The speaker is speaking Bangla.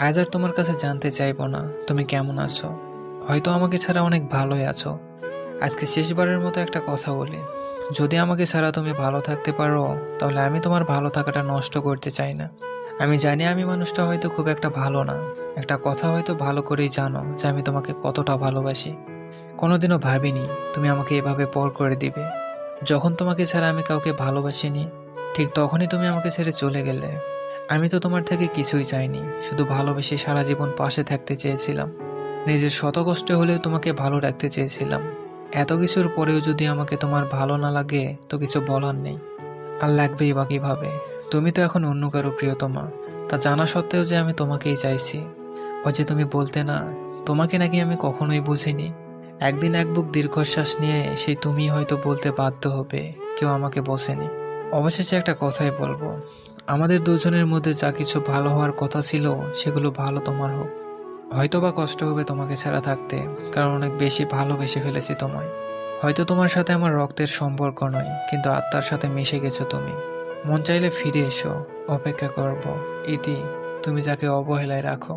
আজ আর তোমার কাছে জানতে চাইবো না তুমি কেমন আছো। হয়তো আমাকে ছাড়া অনেক ভালোই আছো। আজকে শেষবারের মতো একটা কথা বলি, যদি আমাকে ছাড়া তুমি ভালো থাকতে পারো, তাহলে আমি তোমার ভালো থাকাটা নষ্ট করতে চাই না। আমি জানি আমি মানুষটা হয়তো খুব একটা ভালো না, একটা কথা হয়তো ভালো করেই জানো যে আমি তোমাকে কতটা ভালোবাসি। কোনোদিনও ভাবিনি তুমি আমাকে এভাবে পর করে দিবে। যখন তোমাকে ছাড়া আমি কাউকে ভালোবাসিনি, ঠিক তখনই তুমি আমাকে ছেড়ে চলে গেলে। আমি তো তোমার থেকে কিছুই চাইনি, শুধু ভালোবেসে সারা জীবন পাশে থাকতে চেয়েছিলাম। নিজের শত কষ্টে হলেও তোমাকে ভালো রাখতে চেয়েছিলাম। এত কিছুর পরেও যদি আমাকে তোমার ভালো না লাগে, তো কিছু বলার নেই। আর লাগবেই বা কিভাবে? তুমি তো এখন অন্য কারো প্রিয়তমা। তা জানা সত্ত্বেও যে আমি তোমাকেই চাইছি। ওই যে তুমি বলতে না, তোমাকে নাকি আমি কখনোই বুঝিনি। একদিন এক বুক দীর্ঘশ্বাস নিয়ে সেই তুমিই হয়তো বলতে বাধ্য হবে কেউ আমাকে বসেনি। অবশেষে একটা কথাই বলবো, আমাদের দুজনের মধ্যে যা কিছু ভালো হওয়ার কথা ছিল, সেগুলো ভালো তোমার হোক। হয়তো বা কষ্ট হবে তোমাকে ছাড়া থাকতে, কারণ অনেক বেশি ভালোবেসে ফেলেছি তোমায়। হয়তো তোমার সাথে আমার রক্তের সম্পর্ক নয়, কিন্তু আত্মার সাথে মিশে গেছো তুমি। মন চাইলে ফিরে এসো, অপেক্ষা করব। ইতি, তুমি যাকে অবহেলায় রাখো।